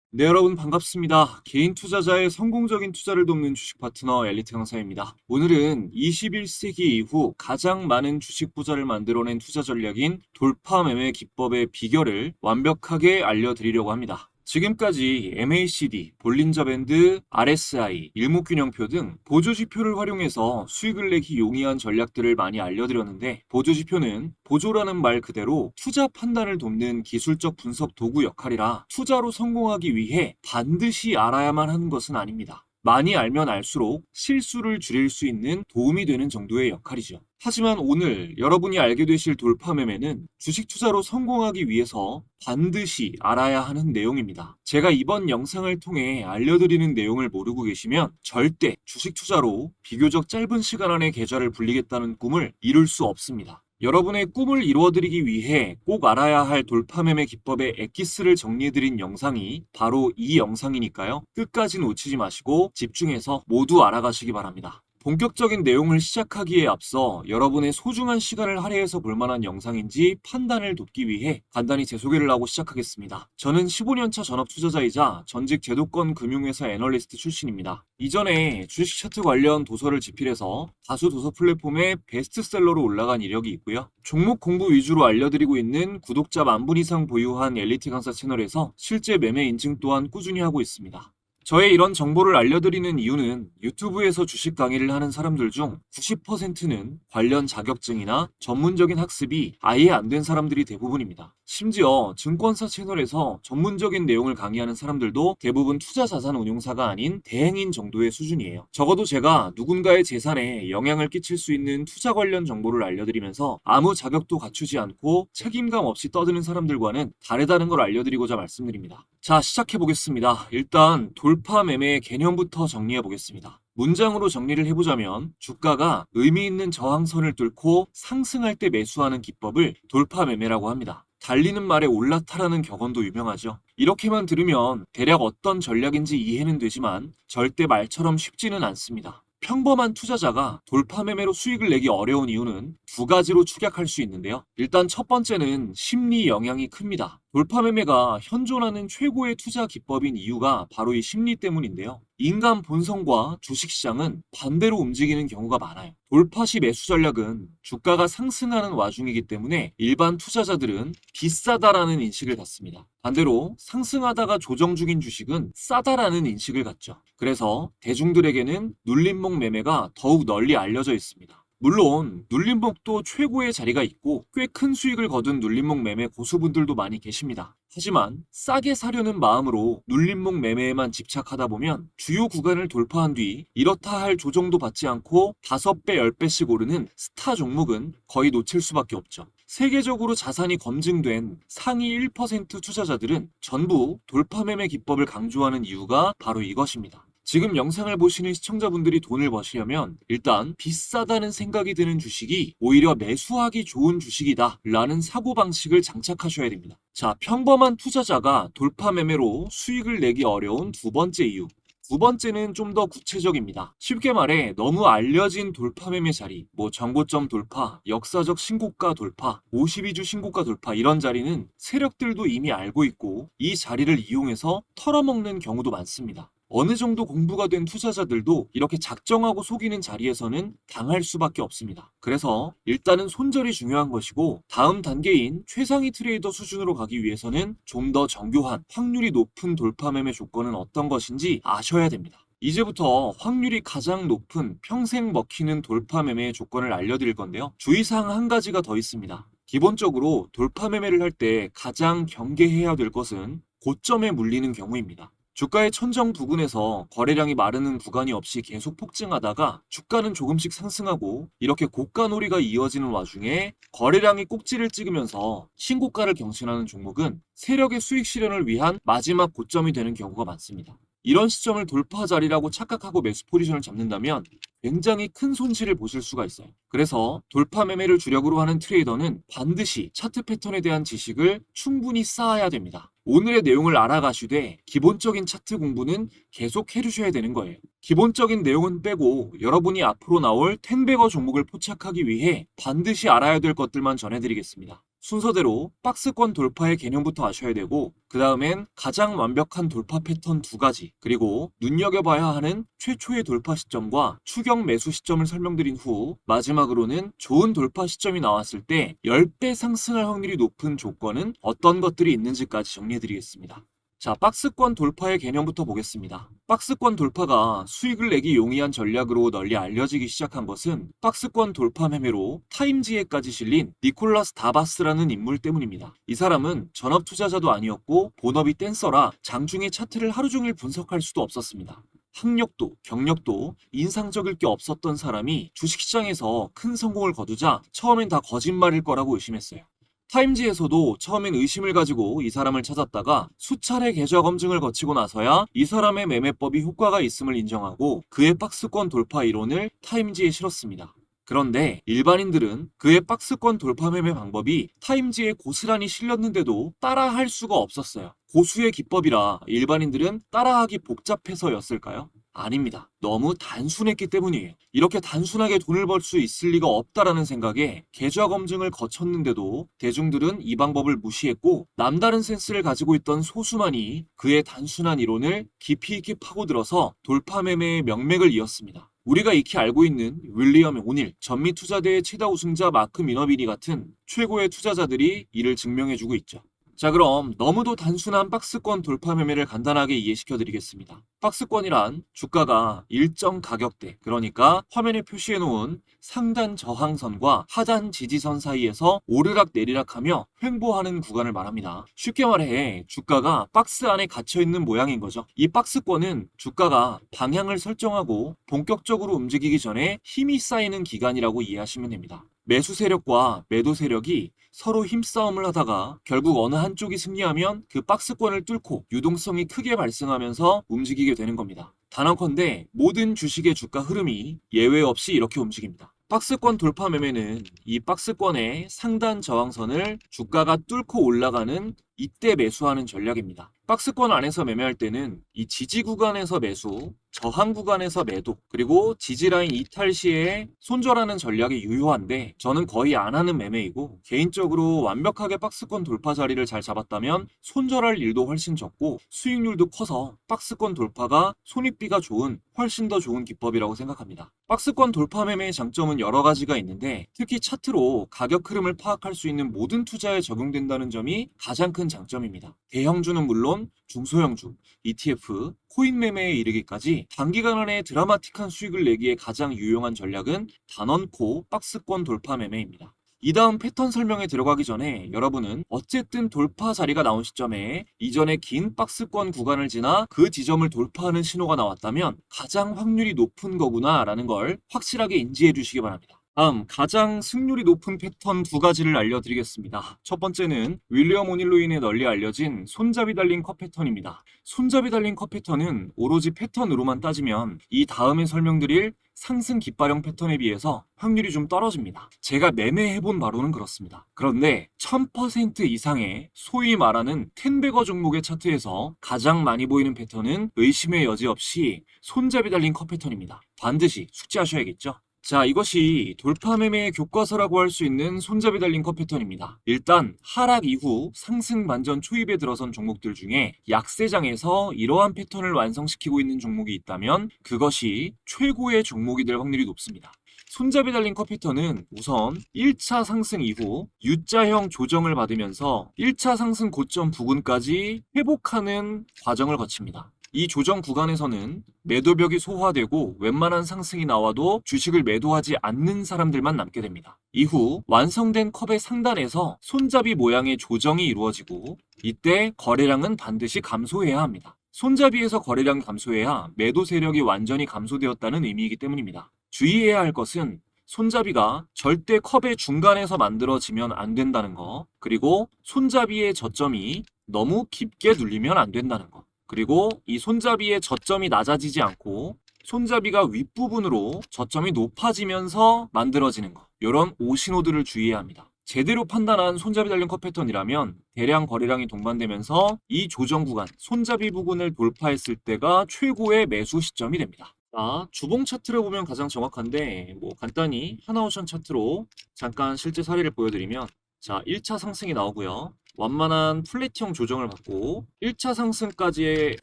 네, 여러분 반갑습니다. 개인 투자자의 성공적인 투자를 돕는 주식 파트너 엘리트 강사입니다. 오늘은 21세기 이후 가장 많은 주식 부자를 만들어낸 투자 전략인 돌파 매매 기법의 비결을 완벽하게 알려드리려고 합니다. 지금까지 MACD, 볼린저 밴드, RSI, 일목균형표 등 보조지표를 활용해서 수익을 내기 용이한 전략들을 많이 알려드렸는데, 보조지표는 보조라는 말 그대로 투자 판단을 돕는 기술적 분석 도구 역할이라 투자로 성공하기 위해 반드시 알아야만 하는 것은 아닙니다. 많이 알면 알수록 실수를 줄일 수 있는 도움이 되는 정도의 역할이죠. 하지만 오늘 여러분이 알게 되실 돌파 매매는 주식 투자로 성공하기 위해서 반드시 알아야 하는 내용입니다. 제가 이번 영상을 통해 알려드리는 내용을 모르고 계시면 절대 주식 투자로 비교적 짧은 시간 안에 계좌를 불리겠다는 꿈을 이룰 수 없습니다. 여러분의 꿈을 이루어드리기 위해 꼭 알아야 할 돌파 매매 기법의 엑기스를 정리해드린 영상이 바로 이 영상이니까요. 끝까지 놓치지 마시고 집중해서 모두 알아가시기 바랍니다. 본격적인 내용을 시작하기에 앞서 여러분의 소중한 시간을 할애해서 볼 만한 영상인지 판단을 돕기 위해 간단히 제 소개를 하고 시작하겠습니다. 저는 15년차 전업 투자자이자 전직 제도권 금융회사 애널리스트 출신입니다. 이전에 주식 차트 관련 도서를 집필해서 다수 도서 플랫폼에 베스트셀러로 올라간 이력이 있고요. 종목 공부 위주로 알려드리고 있는 구독자 10,000분 이상 보유한 엘리트 강사 채널에서 실제 매매 인증 또한 꾸준히 하고 있습니다. 저의 이런 정보를 알려드리는 이유는 유튜브에서 주식 강의를 하는 사람들 중 90%는 관련 자격증이나 전문적인 학습이 아예 안 된 사람들이 대부분입니다. 심지어 증권사 채널에서 전문적인 내용을 강의하는 사람들도 대부분 투자자산 운용사가 아닌 대행인 정도의 수준이에요. 적어도 제가 누군가의 재산에 영향을 끼칠 수 있는 투자 관련 정보를 알려드리면서 아무 자격도 갖추지 않고 책임감 없이 떠드는 사람들과는 다르다는 걸 알려드리고자 말씀드립니다. 자, 시작해보겠습니다. 일단 돌파 매매의 개념부터 정리해보겠습니다. 문장으로 정리를 해보자면 주가가 의미 있는 저항선을 뚫고 상승할 때 매수하는 기법을 돌파 매매라고 합니다. 달리는 말에 올라타라는 격언도 유명하죠. 이렇게만 들으면 대략 어떤 전략인지 이해는 되지만 절대 말처럼 쉽지는 않습니다. 평범한 투자자가 돌파 매매로 수익을 내기 어려운 이유는 두 가지로 축약할 수 있는데요. 일단 첫 번째는 심리 영향이 큽니다. 돌파 매매가 현존하는 최고의 투자 기법인 이유가 바로 이 심리 때문인데요. 인간 본성과 주식시장은 반대로 움직이는 경우가 많아요. 돌파시 매수 전략은 주가가 상승하는 와중이기 때문에 일반 투자자들은 비싸다라는 인식을 갖습니다. 반대로 상승하다가 조정 중인 주식은 싸다라는 인식을 갖죠. 그래서 대중들에게는 눌림목 매매가 더욱 널리 알려져 있습니다. 물론 눌림목도 최고의 자리가 있고 꽤 큰 수익을 거둔 눌림목 매매 고수분들도 많이 계십니다. 하지만 싸게 사려는 마음으로 눌림목 매매에만 집착하다 보면 주요 구간을 돌파한 뒤 이렇다 할 조정도 받지 않고 5배, 10배씩 오르는 스타 종목은 거의 놓칠 수밖에 없죠. 세계적으로 자산이 검증된 상위 1% 투자자들은 전부 돌파 매매 기법을 강조하는 이유가 바로 이것입니다. 지금 영상을 보시는 시청자분들이 돈을 버시려면 일단 비싸다는 생각이 드는 주식이 오히려 매수하기 좋은 주식이다 라는 사고방식을 장착하셔야 됩니다. 자, 평범한 투자자가 돌파 매매로 수익을 내기 어려운 두 번째 이유. 두 번째는 좀 더 구체적입니다. 쉽게 말해 너무 알려진 돌파 매매 자리, 전고점 돌파, 역사적 신고가 돌파, 52주 신고가 돌파 이런 자리는 세력들도 이미 알고 있고 이 자리를 이용해서 털어먹는 경우도 많습니다. 어느 정도 공부가 된 투자자들도 이렇게 작정하고 속이는 자리에서는 당할 수밖에 없습니다. 그래서 일단은 손절이 중요한 것이고 다음 단계인 최상위 트레이더 수준으로 가기 위해서는 좀 더 정교한 확률이 높은 돌파 매매 조건은 어떤 것인지 아셔야 됩니다. 이제부터 확률이 가장 높은 평생 먹히는 돌파 매매의 조건을 알려드릴 건데요. 주의사항 한 가지가 더 있습니다. 기본적으로 돌파 매매를 할 때 가장 경계해야 될 것은 고점에 물리는 경우입니다. 주가의 천정 부근에서 거래량이 마르는 구간이 없이 계속 폭증하다가 주가는 조금씩 상승하고 이렇게 고가놀이가 이어지는 와중에 거래량이 꼭지를 찍으면서 신고가를 경신하는 종목은 세력의 수익 실현을 위한 마지막 고점이 되는 경우가 많습니다. 이런 시점을 돌파 자리라고 착각하고 매수 포지션을 잡는다면 굉장히 큰 손실을 보실 수가 있어요. 그래서 돌파 매매를 주력으로 하는 트레이더는 반드시 차트 패턴에 대한 지식을 충분히 쌓아야 됩니다. 오늘의 내용을 알아가시되 기본적인 차트 공부는 계속 해주셔야 되는 거예요. 기본적인 내용은 빼고 여러분이 앞으로 나올 텐베거 종목을 포착하기 위해 반드시 알아야 될 것들만 전해드리겠습니다. 순서대로 박스권 돌파의 개념부터 아셔야 되고, 그 다음엔 가장 완벽한 돌파 패턴 2가지, 그리고 눈여겨봐야 하는 최초의 돌파 시점과 추격 매수 시점을 설명드린 후, 마지막으로는 좋은 돌파 시점이 나왔을 때 10배 상승할 확률이 높은 조건은 어떤 것들이 있는지까지 정리해드리겠습니다. 자, 박스권 돌파의 개념부터 보겠습니다. 박스권 돌파가 수익을 내기 용이한 전략으로 널리 알려지기 시작한 것은 박스권 돌파 매매로 타임지에까지 실린 니콜라스 다바스라는 인물 때문입니다. 이 사람은 전업 투자자도 아니었고 본업이 댄서라 장중에 차트를 하루 종일 분석할 수도 없었습니다. 학력도 경력도 인상적일 게 없었던 사람이 주식시장에서 큰 성공을 거두자 처음엔 다 거짓말일 거라고 의심했어요. 타임지에서도 처음엔 의심을 가지고 이 사람을 찾았다가 수차례 계좌 검증을 거치고 나서야 이 사람의 매매법이 효과가 있음을 인정하고 그의 박스권 돌파 이론을 타임지에 실었습니다. 그런데 일반인들은 그의 박스권 돌파 매매 방법이 타임지에 고스란히 실렸는데도 따라할 수가 없었어요. 고수의 기법이라 일반인들은 따라하기 복잡해서였을까요? 아닙니다. 너무 단순했기 때문이에요. 이렇게 단순하게 돈을 벌 수 있을 리가 없다라는 생각에 계좌 검증을 거쳤는데도 대중들은 이 방법을 무시했고, 남다른 센스를 가지고 있던 소수만이 그의 단순한 이론을 깊이 있게 파고들어서 돌파 매매의 명맥을 이었습니다. 우리가 익히 알고 있는 윌리엄 오닐, 전미투자대회 최다 우승자 마크 미너비니 같은 최고의 투자자들이 이를 증명해주고 있죠. 자, 그럼 너무도 단순한 박스권 돌파 매매를 간단하게 이해시켜 드리겠습니다. 박스권이란 주가가 일정 가격대, 그러니까 화면에 표시해 놓은 상단 저항선과 하단 지지선 사이에서 오르락 내리락하며 횡보하는 구간을 말합니다. 쉽게 말해 주가가 박스 안에 갇혀 있는 모양인 거죠. 이 박스권은 주가가 방향을 설정하고 본격적으로 움직이기 전에 힘이 쌓이는 기간이라고 이해하시면 됩니다. 매수 세력과 매도 세력이 서로 힘싸움을 하다가 결국 어느 한쪽이 승리하면 그 박스권을 뚫고 유동성이 크게 발생하면서 움직이게 되는 겁니다. 단언컨대 모든 주식의 주가 흐름이 예외 없이 이렇게 움직입니다. 박스권 돌파 매매는 이 박스권의 상단 저항선을 주가가 뚫고 올라가는 이때 매수하는 전략입니다. 박스권 안에서 매매할 때는 이 지지 구간에서 매수, 저항 구간에서 매도, 그리고 지지라인 이탈 시에 손절하는 전략이 유효한데 저는 거의 안 하는 매매이고, 개인적으로 완벽하게 박스권 돌파 자리를 잘 잡았다면 손절할 일도 훨씬 적고 수익률도 커서 박스권 돌파가 손익비가 좋은 훨씬 더 좋은 기법이라고 생각합니다. 박스권 돌파 매매의 장점은 여러 가지가 있는데 특히 차트로 가격 흐름을 파악할 수 있는 모든 투자에 적용된다는 점이 가장 큰 장점입니다. 대형주는 물론 중소형주, ETF, 코인 매매에 이르기까지 단기간 안에 드라마틱한 수익을 내기에 가장 유용한 전략은 단언코 박스권 돌파 매매입니다. 이 다음 패턴 설명에 들어가기 전에 여러분은 어쨌든 돌파 자리가 나온 시점에 이전에 긴 박스권 구간을 지나 그 지점을 돌파하는 신호가 나왔다면 가장 확률이 높은 거구나 라는 걸 확실하게 인지해 주시기 바랍니다. 다음 가장 승률이 높은 패턴 2가지를 알려드리겠습니다. 첫 번째는 윌리엄 오닐로 인해 널리 알려진 손잡이 달린 컷 패턴입니다. 손잡이 달린 컷 패턴은 오로지 패턴으로만 따지면 이 다음에 설명드릴 상승 깃발형 패턴에 비해서 확률이 좀 떨어집니다. 제가 매매해본 바로는 그렇습니다. 그런데 1000% 이상의 소위 말하는 텐베거 종목의 차트에서 가장 많이 보이는 패턴은 의심의 여지 없이 손잡이 달린 컷 패턴입니다. 반드시 숙지하셔야겠죠? 자, 이것이 돌파 매매의 교과서라고 할 수 있는 손잡이 달린 컷 패턴입니다. 일단 하락 이후 상승 반전 초입에 들어선 종목들 중에 약세장에서 이러한 패턴을 완성시키고 있는 종목이 있다면 그것이 최고의 종목이 될 확률이 높습니다. 손잡이 달린 컷 패턴은 우선 1차 상승 이후 U자형 조정을 받으면서 1차 상승 고점 부근까지 회복하는 과정을 거칩니다. 이 조정 구간에서는 매도벽이 소화되고 웬만한 상승이 나와도 주식을 매도하지 않는 사람들만 남게 됩니다. 이후 완성된 컵의 상단에서 손잡이 모양의 조정이 이루어지고 이때 거래량은 반드시 감소해야 합니다. 손잡이에서 거래량이 감소해야 매도 세력이 완전히 감소되었다는 의미이기 때문입니다. 주의해야 할 것은 손잡이가 절대 컵의 중간에서 만들어지면 안 된다는 거, 그리고 손잡이의 저점이 너무 깊게 눌리면 안 된다는 거, 그리고 이 손잡이의 저점이 낮아지지 않고 손잡이가 윗부분으로 저점이 높아지면서 만들어지는 거. 이런 오신호들을 주의해야 합니다. 제대로 판단한 손잡이 달린 컷 패턴이라면 대량 거래량이 동반되면서 이 조정 구간, 손잡이 부근을 돌파했을 때가 최고의 매수 시점이 됩니다. 자, 주봉 차트를 보면 가장 정확한데 간단히 하나오션 차트로 잠깐 실제 사례를 보여드리면 자, 1차 상승이 나오고요. 완만한 플랫형 조정을 받고 1차 상승까지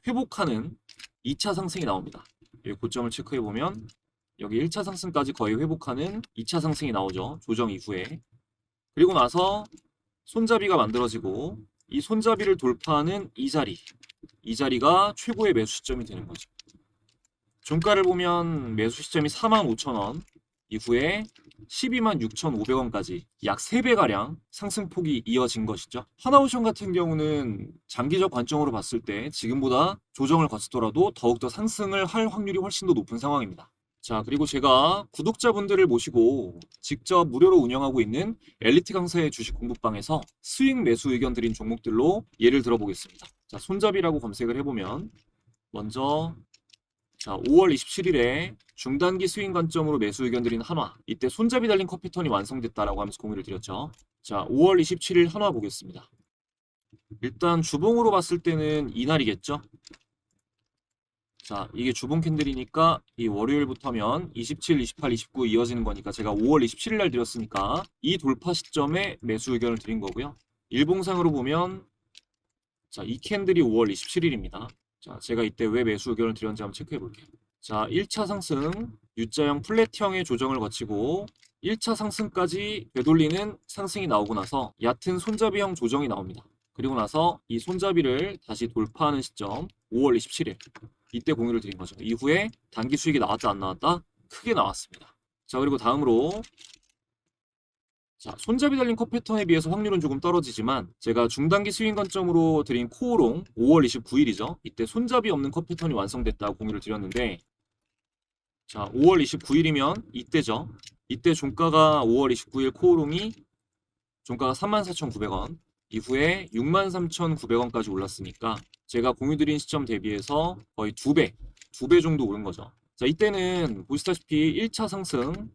회복하는 2차 상승이 나옵니다. 여기 고점을 체크해보면 여기 1차 상승까지 거의 회복하는 2차 상승이 나오죠. 조정 이후에. 그리고 나서 손잡이가 만들어지고 이 손잡이를 돌파하는 이 자리가 최고의 매수 시점이 되는 거죠. 종가를 보면 매수 시점이 45,000원 이후에 126,500원까지 약 3배가량 상승폭이 이어진 것이죠. 하나오션 같은 경우는 장기적 관점으로 봤을 때 지금보다 조정을 거치더라도 더욱더 상승을 할 확률이 훨씬 더 높은 상황입니다. 자, 그리고 제가 구독자분들을 모시고 직접 무료로 운영하고 있는 엘리트 강사의 주식 공부방에서 수익 매수 의견 드린 종목들로 예를 들어보겠습니다. 자, 손잡이라고 검색을 해보면 먼저 자, 5월 27일에 중단기 스윙 관점으로 매수 의견 드린 한화. 이때 손잡이 달린 컷 패턴이 완성됐다라고 하면서 공유를 드렸죠. 자, 5월 27일 한화 보겠습니다. 일단 주봉으로 봤을 때는 이날이겠죠. 자, 이게 주봉 캔들이니까 이 월요일부터면 27, 28, 29 이어지는 거니까 제가 5월 27일 날 드렸으니까 이 돌파 시점에 매수 의견을 드린 거고요. 일봉상으로 보면 자, 이 캔들이 5월 27일입니다. 자, 제가 이때 왜 매수 의견을 드렸는지 한번 체크해 볼게요. 자, 1차 상승 U자형 플랫형의 조정을 거치고 1차 상승까지 되돌리는 상승이 나오고 나서 얕은 손잡이형 조정이 나옵니다. 그리고 나서 이 손잡이를 다시 돌파하는 시점 5월 27일 이때 공유를 드린 거죠. 이후에 단기 수익이 나왔다 안 나왔다? 크게 나왔습니다. 자, 그리고 다음으로 자, 손잡이 달린 컷 패턴에 비해서 확률은 조금 떨어지지만 제가 중단기 스윙 관점으로 드린 코오롱 5월 29일이죠. 이때 손잡이 없는 컷 패턴이 완성됐다고 공유를 드렸는데 자, 5월 29일이면 이때죠. 이때 종가가 5월 29일 코오롱이 종가가 34,900원 이후에 63,900원까지 올랐으니까 제가 공유드린 시점 대비해서 거의 2배 정도 오른 거죠. 자, 이때는 보시다시피 1차 상승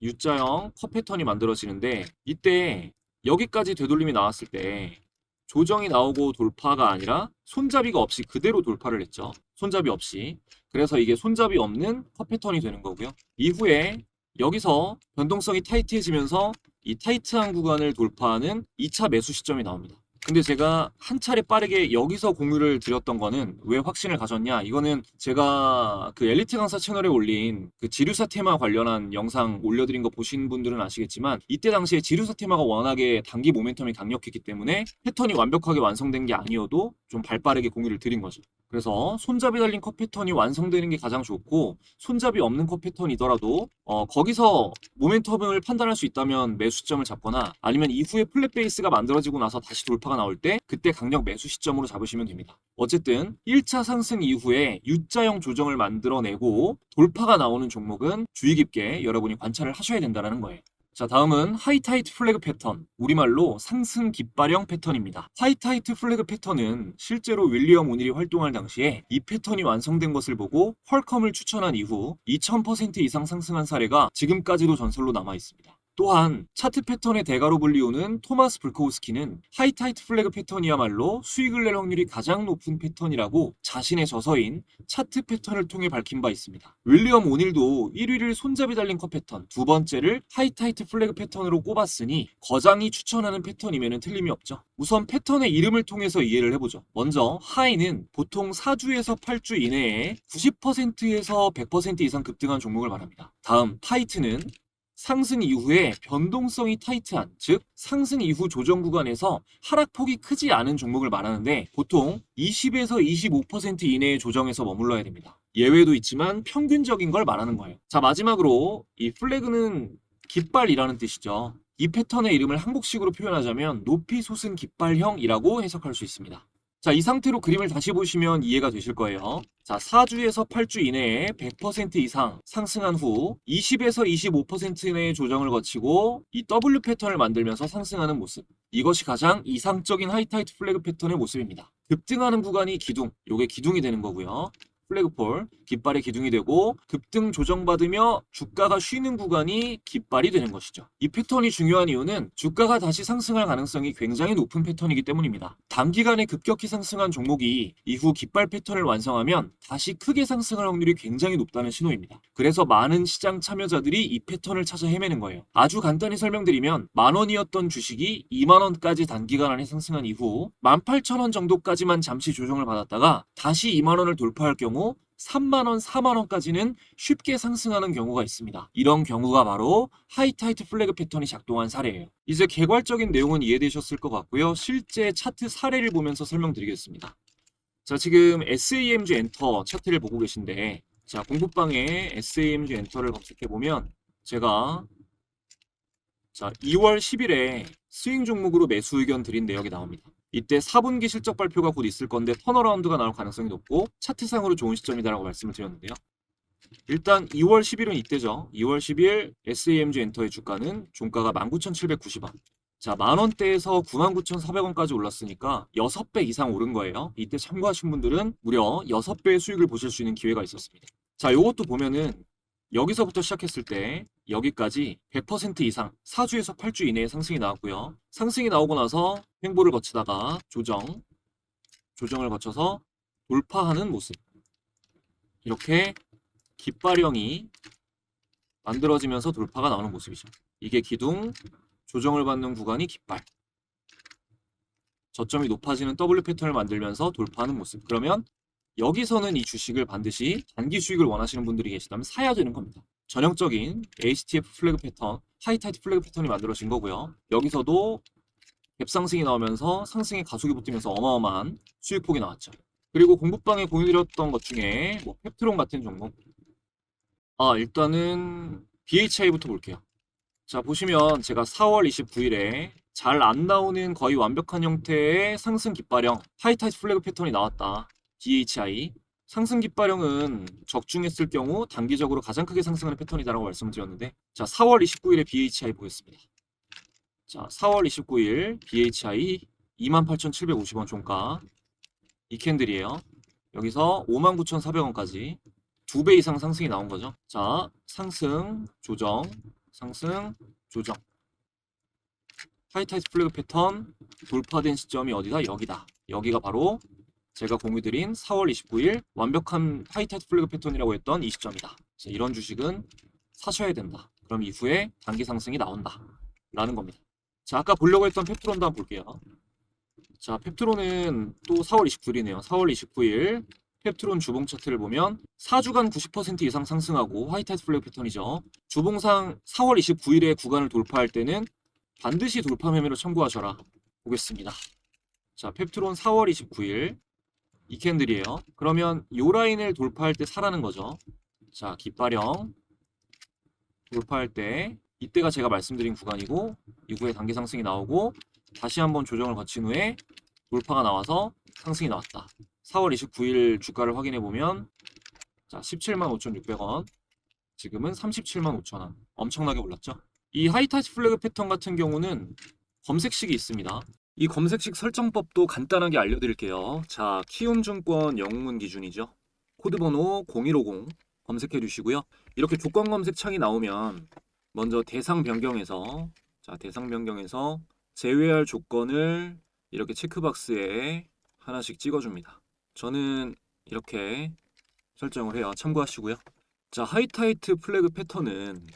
U자형 컷 패턴이 만들어지는데 이때 여기까지 되돌림이 나왔을 때 조정이 나오고 돌파가 아니라 손잡이가 없이 그대로 돌파를 했죠. 손잡이 없이. 그래서 이게 손잡이 없는 컷 패턴이 되는 거고요. 이후에 여기서 변동성이 타이트해지면서 이 타이트한 구간을 돌파하는 2차 매수 시점이 나옵니다. 근데 제가 한 차례 빠르게 여기서 공유를 드렸던 거는 왜 확신을 가졌냐? 이거는 제가 그 엘리트 강사 채널에 올린 그 지류사 테마 관련한 영상 올려드린 거 보신 분들은 아시겠지만 이때 당시에 지류사 테마가 워낙에 단기 모멘텀이 강력했기 때문에 패턴이 완벽하게 완성된 게 아니어도 좀 발빠르게 공유를 드린 거죠. 그래서 손잡이 달린 컷 패턴이 완성되는 게 가장 좋고 손잡이 없는 컷 패턴이더라도 거기서 모멘텀을 판단할 수 있다면 매수 시점을 잡거나 아니면 이후에 플랫 베이스가 만들어지고 나서 다시 돌파가 나올 때 그때 강력 매수 시점으로 잡으시면 됩니다. 어쨌든 1차 상승 이후에 U자형 조정을 만들어내고 돌파가 나오는 종목은 주의 깊게 여러분이 관찰을 하셔야 된다는 거예요. 자, 다음은 하이타이트 플래그 패턴, 우리말로 상승 깃발형 패턴입니다. 하이타이트 플래그 패턴은 실제로 윌리엄 오닐이 활동할 당시에 이 패턴이 완성된 것을 보고 퀄컴을 추천한 이후 2000% 이상 상승한 사례가 지금까지도 전설로 남아 있습니다. 또한 차트 패턴의 대가로 불리우는 토마스 불코우스키는 하이타이트 플래그 패턴이야말로 수익을 낼 확률이 가장 높은 패턴이라고 자신의 저서인 차트 패턴을 통해 밝힌 바 있습니다. 윌리엄 오닐도 1위를 손잡이 달린 컷 패턴, 두 번째를 하이타이트 플래그 패턴으로 꼽았으니 거장이 추천하는 패턴이면 틀림이 없죠. 우선 패턴의 이름을 통해서 이해를 해보죠. 먼저 하이는 보통 4주에서 8주 이내에 90%에서 100% 이상 급등한 종목을 말합니다. 다음 타이트는 상승 이후에 변동성이 타이트한, 즉 상승 이후 조정 구간에서 하락폭이 크지 않은 종목을 말하는데 보통 20에서 25% 이내의 조정에서 머물러야 됩니다. 예외도 있지만 평균적인 걸 말하는 거예요. 자, 마지막으로 이 플래그는 깃발이라는 뜻이죠. 이 패턴의 이름을 한국식으로 표현하자면 높이 솟은 깃발형이라고 해석할 수 있습니다. 자, 이 상태로 그림을 다시 보시면 이해가 되실 거예요. 자, 4주에서 8주 이내에 100% 이상 상승한 후 20에서 25% 내의 조정을 거치고 이 W 패턴을 만들면서 상승하는 모습. 이것이 가장 이상적인 하이타이트 플래그 패턴의 모습입니다. 급등하는 구간이 기둥, 요게 기둥이 되는 거고요. 플래그폴, 깃발의 기둥이 되고 급등 조정받으며 주가가 쉬는 구간이 깃발이 되는 것이죠. 이 패턴이 중요한 이유는 주가가 다시 상승할 가능성이 굉장히 높은 패턴이기 때문입니다. 단기간에 급격히 상승한 종목이 이후 깃발 패턴을 완성하면 다시 크게 상승할 확률이 굉장히 높다는 신호입니다. 그래서 많은 시장 참여자들이 이 패턴을 찾아 헤매는 거예요. 아주 간단히 설명드리면 10,000원이었던 주식이 20,000원까지 단기간 안에 상승한 이후 18,000원 정도까지만 잠시 조정을 받았다가 다시 20,000원을 돌파할 경우 30,000원, 40,000원까지는 쉽게 상승하는 경우가 있습니다. 이런 경우가 바로 하이타이트 플래그 패턴이 작동한 사례예요. 이제 개괄적인 내용은 이해되셨을 것 같고요. 실제 차트 사례를 보면서 설명드리겠습니다. 자, 지금 SAMG 엔터 차트를 보고 계신데, 자, 공부방에 SAMG 엔터를 검색해보면 제가 2월 10일에 스윙 종목으로 매수 의견 드린 내역이 나옵니다. 이때 4분기 실적 발표가 곧 있을 건데 턴어라운드가 나올 가능성이 높고 차트상으로 좋은 시점이다라고 말씀을 드렸는데요. 일단 2월 10일은 이때죠. 2월 10일 SAMG 엔터의 주가는 종가가 19,790원. 자, 만원대에서 99,400원까지 올랐으니까 6배 이상 오른 거예요. 이때 참고하신 분들은 무려 6배의 수익을 보실 수 있는 기회가 있었습니다. 자, 요것도 보면은 여기서부터 시작했을 때 여기까지 100% 이상 4주에서 8주 이내에 상승이 나왔고요. 상승이 나오고 나서 횡보를 거치다가 조정을 거쳐서 돌파하는 모습. 이렇게 깃발형이 만들어지면서 돌파가 나오는 모습이죠. 이게 기둥, 조정을 받는 구간이 깃발. 저점이 높아지는 W 패턴을 만들면서 돌파하는 모습. 그러면 여기서는 이 주식을 반드시 단기 수익을 원하시는 분들이 계시다면 사야 되는 겁니다. 전형적인 HTF 플래그 패턴, 하이타이트 플래그 패턴이 만들어진 거고요. 여기서도 갭상승이 나오면서 상승의 가속이 붙으면서 어마어마한 수익폭이 나왔죠. 그리고 공부방에 공유드렸던 것 중에 뭐 펩트론 같은 종목. 일단은 BHI부터 볼게요. 자, 보시면 제가 4월 29일에 잘 안 나오는 거의 완벽한 형태의 상승 깃발형 하이타이트 플래그 패턴이 나왔다. BHI. 상승 깃발형은 적중했을 경우 단기적으로 가장 크게 상승하는 패턴이다라고 말씀을 드렸는데, 자, 4월 29일에 BHI 보겠습니다. 자, 4월 29일 BHI 28,750원 종가. 이 캔들이에요. 여기서 59,400원까지 2배 이상 상승이 나온 거죠. 자, 상승, 조정, 상승, 조정. 하이타이트 플래그 패턴 돌파된 시점이 어디다? 여기다. 여기가 바로 제가 공유드린 4월 29일 완벽한 하이타이트 플래그 패턴이라고 했던 이 시점이다. 이런 주식은 사셔야 된다. 그럼 이후에 단기 상승이 나온다. 라는 겁니다. 자, 아까 보려고 했던 펩트론도 한번 볼게요. 자, 펩트론은 또 4월 29일이네요. 4월 29일 펩트론 주봉 차트를 보면 4주간 90% 이상 상승하고 하이타이트 플래그 패턴이죠. 주봉상 4월 29일에 구간을 돌파할 때는 반드시 돌파 매매로 참고하셔라. 보겠습니다. 자, 펩트론 4월 29일 이 캔들이에요. 그러면 이 라인을 돌파할 때 사라는 거죠. 자, 깃발형 돌파할 때 이때가 제가 말씀드린 구간이고 이후에 단기 상승이 나오고 다시 한번 조정을 거친 후에 돌파가 나와서 상승이 나왔다. 4월 29일 주가를 확인해 보면 자, 175,600원. 지금은 375,000원. 엄청나게 올랐죠. 이 하이타이트 플래그 패턴 같은 경우는 검색식이 있습니다. 이 검색식 설정법도 간단하게 알려드릴게요. 자, 키움증권 영문 기준이죠. 코드번호 0150 검색해 주시고요. 이렇게 조건 검색 창이 나오면 먼저 대상 변경에서 제외할 조건을 이렇게 체크박스에 하나씩 찍어줍니다. 저는 이렇게 설정을 해요. 참고하시고요. 자, 하이타이트 플래그 패턴은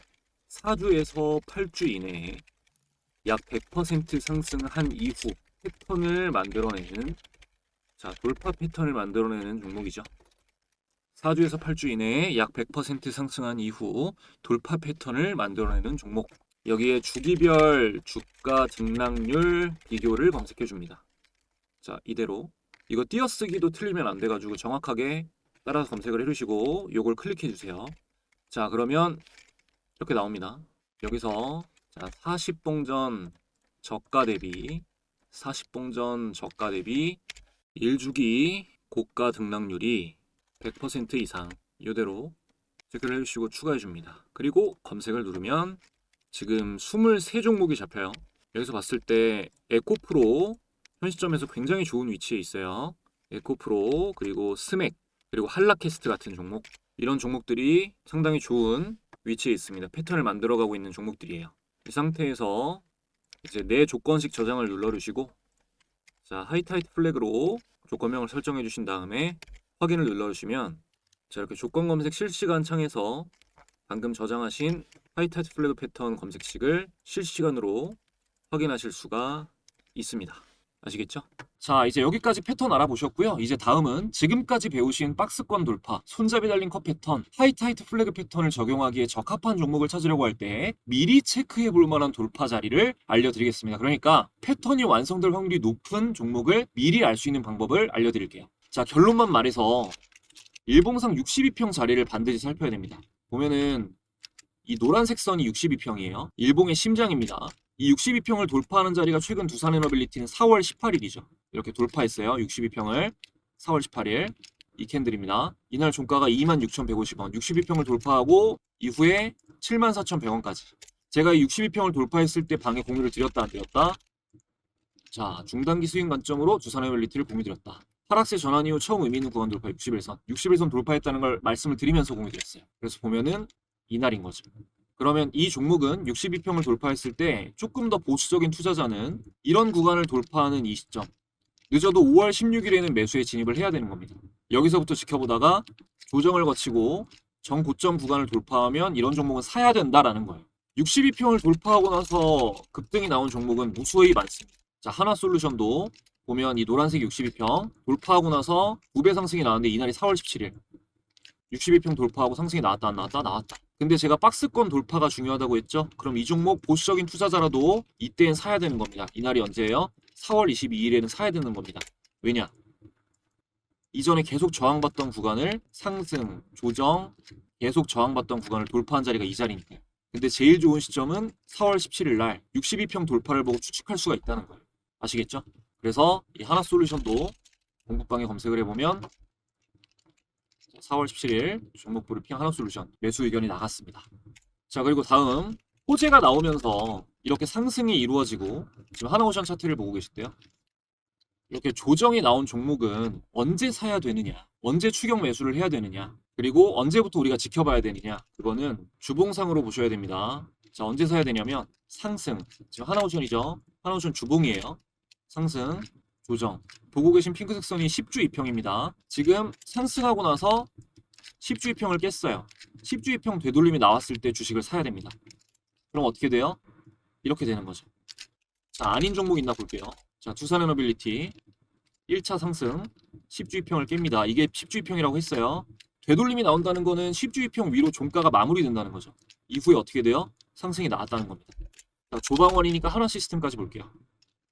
4주에서 8주 이내에 약 100% 상승한 이후 패턴을 만들어내는 돌파 패턴을 만들어내는 종목이죠. 4주에서 8주 이내에 약 100% 상승한 이후 돌파 패턴을 만들어내는 종목. 여기에 주기별 주가 등락률 비교를 검색해 줍니다. 자, 이대로 이거 띄어쓰기도 틀리면 안 돼가지고 정확하게 따라서 검색을 해주시고 요걸 클릭해 주세요. 자, 그러면 이렇게 나옵니다. 여기서 자, 40봉전 저가 대비 1주기 고가 등락률이 100% 이상 이대로 체크를 해주시고 추가해 줍니다. 그리고 검색을 누르면 지금 23종목이 잡혀요. 여기서 봤을 때 에코프로 현 시점에서 굉장히 좋은 위치에 있어요. 에코프로 그리고 스맥 그리고 한라캐스트 같은 종목, 이런 종목들이 상당히 좋은 위치에 있습니다. 패턴을 만들어가고 있는 종목들이에요. 이 상태에서 이제 내 조건식 저장을 눌러주시고, 자, 하이타이트 플래그로 조건명을 설정해 주신 다음에 확인을 눌러주시면, 자, 이렇게 조건 검색 실시간 창에서 방금 저장하신 하이타이트 플래그 패턴 검색식을 실시간으로 확인하실 수가 있습니다. 아시겠죠? 자, 이제 여기까지 패턴 알아보셨고요. 이제 다음은 지금까지 배우신 박스권 돌파, 손잡이 달린 컷 패턴, 하이타이트 플래그 패턴을 적용하기에 적합한 종목을 찾으려고 할 때 미리 체크해 볼 만한 돌파 자리를 알려드리겠습니다. 그러니까 패턴이 완성될 확률이 높은 종목을 미리 알 수 있는 방법을 알려드릴게요. 자, 결론만 말해서 일봉상 62평 자리를 반드시 살펴야 됩니다. 보면은 이 노란색 선이 62평이에요. 일봉의 심장입니다. 이 62평을 돌파하는 자리가 최근 두산 에너빌리티는 4월 18일이죠. 이렇게 돌파했어요. 62평을 4월 18일 이 캔들입니다. 이날 종가가 26,150원. 62평을 돌파하고 이후에 74,100원까지. 제가 이 62평을 돌파했을 때 방에 공유를 드렸다 안 드렸다? 자, 중단기 스윙 관점으로 두산 에너빌리티를 공유드렸다. 하락세 전환 이후 처음 의미 있는 구간 돌파 61선. 61선 돌파했다는 걸 말씀을 드리면서 공유드렸어요. 그래서 보면은 이날인 거죠. 그러면 이 종목은 62평을 돌파했을 때 조금 더 보수적인 투자자는 이런 구간을 돌파하는 이 시점, 늦어도 5월 16일에는 매수에 진입을 해야 되는 겁니다. 여기서부터 지켜보다가 조정을 거치고 정고점 구간을 돌파하면 이런 종목은 사야 된다라는 거예요. 62평을 돌파하고 나서 급등이 나온 종목은 무수히 많습니다. 자, 하나솔루션도 보면 이 노란색 62평 돌파하고 나서 2배 상승이 나왔는데 이날이 4월 17일 62평 돌파하고 상승이 나왔다 안 나왔다? 나왔다. 근데 제가 박스권 돌파가 중요하다고 했죠? 그럼 이 종목 보수적인 투자자라도 이때는 사야 되는 겁니다. 이날이 언제예요? 4월 22일에는 사야 되는 겁니다. 왜냐? 이전에 계속 저항받던 구간을 상승, 조정, 계속 저항받던 구간을 돌파한 자리가 이 자리니까요. 근데 제일 좋은 시점은 4월 17일 날 62평 돌파를 보고 추측할 수가 있다는 거예요. 아시겠죠? 그래서 이 하나솔루션도 공부방에 검색을 해보면 4월 17일 종목 브리핑 하나솔루션 매수 의견이 나갔습니다. 자, 그리고 다음 호재가 나오면서 이렇게 상승이 이루어지고 지금 하나오션 차트를 보고 계신데요. 이렇게 조정이 나온 종목은 언제 사야 되느냐, 언제 추격 매수를 해야 되느냐, 그리고 언제부터 우리가 지켜봐야 되느냐, 그거는 주봉상으로 보셔야 됩니다. 자, 언제 사야 되냐면 상승, 지금 하나오션이죠. 하나오션 주봉이에요. 상승, 조정. 보고 계신 핑크색 선이 10주 2평입니다. 지금 상승하고 나서 10주 2평을 깼어요. 10주 2평 되돌림이 나왔을 때 주식을 사야 됩니다. 그럼 어떻게 돼요? 이렇게 되는 거죠. 자, 아닌 종목 있나 볼게요. 자, 두산에너빌리티 1차 상승 10주 2평을 깹니다. 이게 10주 2평이라고 했어요. 되돌림이 나온다는 거는 10주 2평 위로 종가가 마무리된다는 거죠. 이후에 어떻게 돼요? 상승이 나왔다는 겁니다. 자, 조방원이니까 하나시스템까지 볼게요.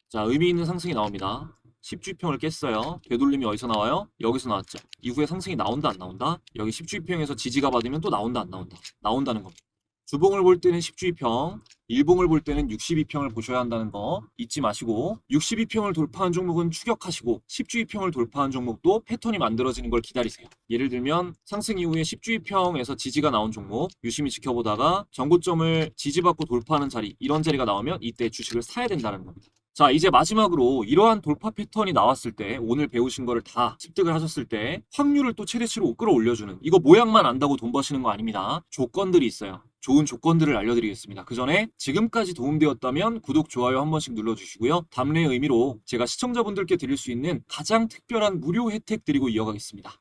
자, 의미 있는 상승이 나옵니다. 10주평을 깼어요. 되돌림이 어디서 나와요? 여기서 나왔죠. 이후에 상승이 나온다 안 나온다? 여기 10주평에서 지지가 받으면 또 나온다 안 나온다? 나온다는 겁니다. 주봉을 볼 때는 10주평, 일봉을 볼 때는 62평을 보셔야 한다는 거 잊지 마시고 62평을 돌파한 종목은 추격하시고 10주평을 돌파한 종목도 패턴이 만들어지는 걸 기다리세요. 예를 들면 상승 이후에 10주평에서 지지가 나온 종목 유심히 지켜보다가 정고점을 지지받고 돌파하는 자리 이런 자리가 나오면 이때 주식을 사야 된다는 겁니다. 자, 이제 마지막으로 이러한 돌파 패턴이 나왔을 때 오늘 배우신 거를 다 습득을 하셨을 때 확률을 또 최대치로 끌어올려주는 이거 모양만 안다고 돈 버시는 거 아닙니다. 조건들이 있어요. 좋은 조건들을 알려드리겠습니다. 그 전에 지금까지 도움되었다면 구독, 좋아요 한 번씩 눌러주시고요. 답례의 의미로 제가 시청자분들께 드릴 수 있는 가장 특별한 무료 혜택 드리고 이어가겠습니다.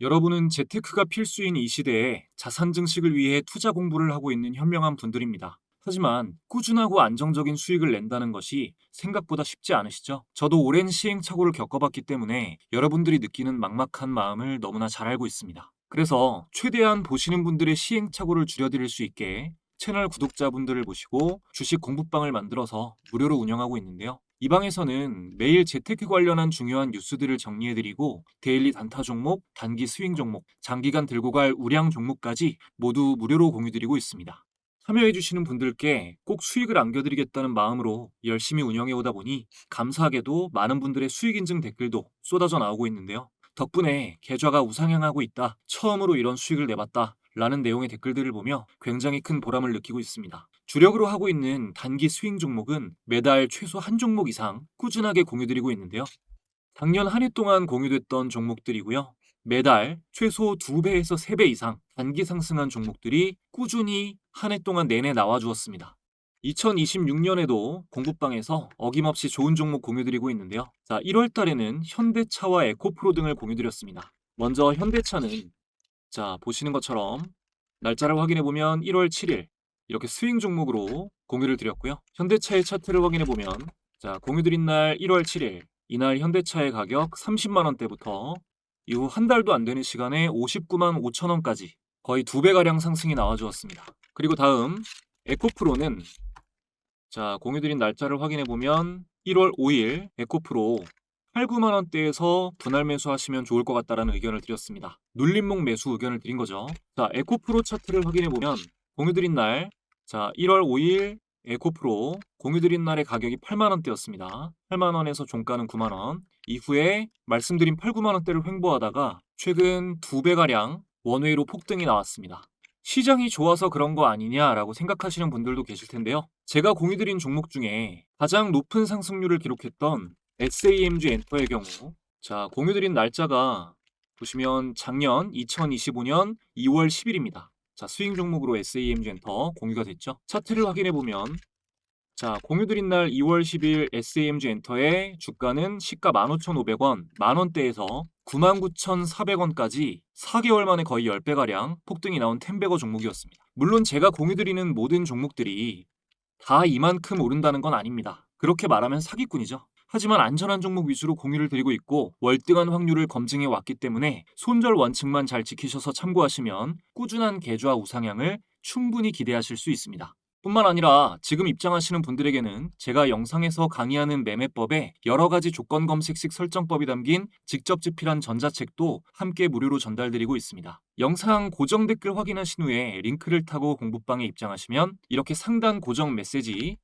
여러분은 재테크가 필수인 이 시대에 자산 증식을 위해 투자 공부를 하고 있는 현명한 분들입니다. 하지만 꾸준하고 안정적인 수익을 낸다는 것이 생각보다 쉽지 않으시죠? 저도 오랜 시행착오를 겪어봤기 때문에 여러분들이 느끼는 막막한 마음을 너무나 잘 알고 있습니다. 그래서 최대한 보시는 분들의 시행착오를 줄여드릴 수 있게 채널 구독자분들을 모시고 주식 공부방을 만들어서 무료로 운영하고 있는데요. 이 방에서는 매일 재테크 관련한 중요한 뉴스들을 정리해드리고 데일리 단타 종목, 단기 스윙 종목, 장기간 들고 갈 우량 종목까지 모두 무료로 공유드리고 있습니다. 참여해주시는 분들께 꼭 수익을 안겨드리겠다는 마음으로 열심히 운영해오다 보니 감사하게도 많은 분들의 수익 인증 댓글도 쏟아져 나오고 있는데요. 덕분에 계좌가 우상향하고 있다, 처음으로 이런 수익을 내봤다 라는 내용의 댓글들을 보며 굉장히 큰 보람을 느끼고 있습니다. 주력으로 하고 있는 단기 스윙 종목은 매달 최소 한 종목 이상 꾸준하게 공유드리고 있는데요. 작년 한 해 동안 공유됐던 종목들이고요. 매달 최소 2배에서 3배 이상 단기 상승한 종목들이 꾸준히 한 해 동안 내내 나와주었습니다. 2026년에도 공부방에서 어김없이 좋은 종목 공유드리고 있는데요. 자, 1월 달에는 현대차와 에코프로 등을 공유드렸습니다. 먼저 현대차는 자, 보시는 것처럼 날짜를 확인해 보면 1월 7일 이렇게 스윙 종목으로 공유를 드렸고요. 현대차의 차트를 확인해 보면 자, 공유드린 날 1월 7일 이날 현대차의 가격 30만 원대부터 이후 한 달도 안 되는 시간에 59만 5천 원까지 거의 2배가량 상승이 나와주었습니다. 그리고 다음 에코프로는 자, 공유드린 날짜를 확인해 보면 1월 5일 에코프로 8, 9만 원대에서 분할 매수하시면 좋을 것 같다라는 의견을 드렸습니다. 눌림목 매수 의견을 드린 거죠. 자, 에코프로 차트를 확인해 보면 공유드린 날 자, 1월 5일 에코프로 공유드린 날의 가격이 8만 원대였습니다. 8만 원에서 종가는 9만 원. 이후에 말씀드린 8, 9만 원대를 횡보하다가 최근 2배가량 원웨이로 폭등이 나왔습니다. 시장이 좋아서 그런 거 아니냐라고 생각하시는 분들도 계실 텐데요. 제가 공유드린 종목 중에 가장 높은 상승률을 기록했던 SAMG 엔터의 경우 자, 공유드린 날짜가 보시면 작년 2025년 2월 10일입니다. 자, 스윙 종목으로 SAMG 엔터 공유가 됐죠. 차트를 확인해 보면 자, 공유드린 날 2월 10일 SAMG 엔터의 주가는 시가 15,500원, 만원대에서 99,400원까지 4개월 만에 거의 10배가량 폭등이 나온 템베거 종목이었습니다. 물론 제가 공유드리는 모든 종목들이 다 이만큼 오른다는 건 아닙니다. 그렇게 말하면 사기꾼이죠. 하지만 안전한 종목 위주로 공유를 드리고 있고 월등한 확률을 검증해 왔기 때문에 손절 원칙만 잘 지키셔서 참고하시면 꾸준한 계좌 우상향을 충분히 기대하실 수 있습니다. 뿐만 아니라 지금 입장하시는 분들에게는 제가 영상에서 강의하는 매매법에 여러 가지 조건 검색식 설정법이 담긴 직접 집필한 전자책도 함께 무료로 전달드리고 있습니다. 영상 고정 댓글 확인하신 후에 링크를 타고 공부방에 입장하시면 이렇게 상단 고정 메시지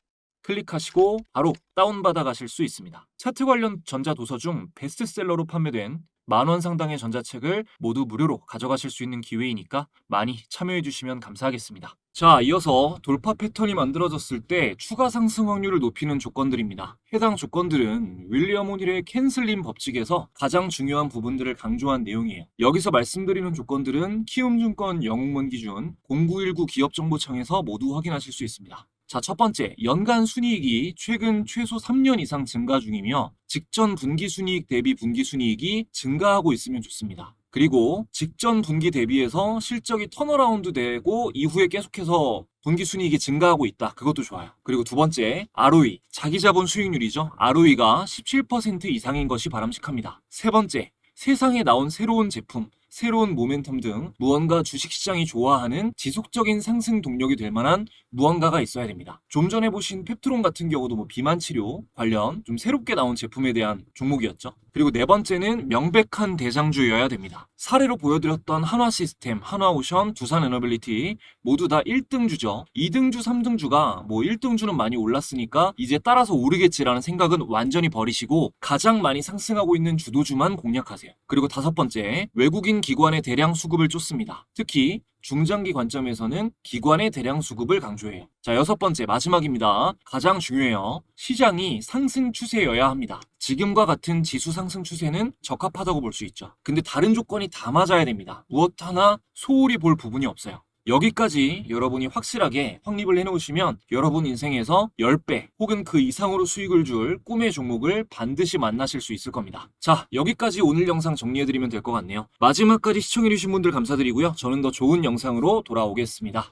클릭하시고 바로 다운받아 가실 수 있습니다. 차트 관련 전자도서 중 베스트셀러로 판매된 만원 상당의 전자책을 모두 무료로 가져가실 수 있는 기회이니까 많이 참여해 주시면 감사하겠습니다. 자, 이어서 돌파 패턴이 만들어졌을 때 추가 상승 확률을 높이는 조건들입니다. 해당 조건들은 윌리엄 오닐의 캔슬림 법칙에서 가장 중요한 부분들을 강조한 내용이에요. 여기서 말씀드리는 조건들은 키움증권 영웅문 기준 0919 기업정보청에서 모두 확인하실 수 있습니다. 자, 첫 번째, 연간 순이익이 최근 최소 3년 이상 증가 중이며 직전 분기 순이익 대비 분기 순이익이 증가하고 있으면 좋습니다. 그리고 직전 분기 대비해서 실적이 턴어라운드 되고 이후에 계속해서 분기 순이익이 증가하고 있다. 그것도 좋아요. 그리고 두 번째, ROE, 자기자본 수익률이죠. ROE가 17% 이상인 것이 바람직합니다. 세 번째, 세상에 나온 새로운 제품, 새로운 모멘텀 등 무언가 주식시장이 좋아하는 지속적인 상승 동력이 될 만한 무언가가 있어야 됩니다. 좀 전에 보신 펩트론 같은 경우도 비만 치료 관련 좀 새롭게 나온 제품에 대한 종목이었죠. 그리고 네 번째는 명백한 대장주여야 됩니다. 사례로 보여드렸던 한화시스템, 한화오션, 두산에너빌리티 모두 다 1등주죠. 2등주, 3등주가 1등주는 많이 올랐으니까 이제 따라서 오르겠지라는 생각은 완전히 버리시고 가장 많이 상승하고 있는 주도주만 공략하세요. 그리고 다섯 번째, 외국인 기관의 대량 수급을 쫓습니다. 특히 중장기 관점에서는 기관의 대량 수급을 강조해요. 자, 여섯 번째, 마지막입니다. 가장 중요해요. 시장이 상승 추세여야 합니다. 지금과 같은 지수 상승 추세는 적합하다고 볼 수 있죠. 근데 다른 조건이 다 맞아야 됩니다. 무엇 하나 소홀히 볼 부분이 없어요. 여기까지 여러분이 확실하게 확립을 해놓으시면 여러분 인생에서 10배 혹은 그 이상으로 수익을 줄 꿈의 종목을 반드시 만나실 수 있을 겁니다. 자, 여기까지 오늘 영상 정리해드리면 될 것 같네요. 마지막까지 시청해주신 분들 감사드리고요. 저는 더 좋은 영상으로 돌아오겠습니다.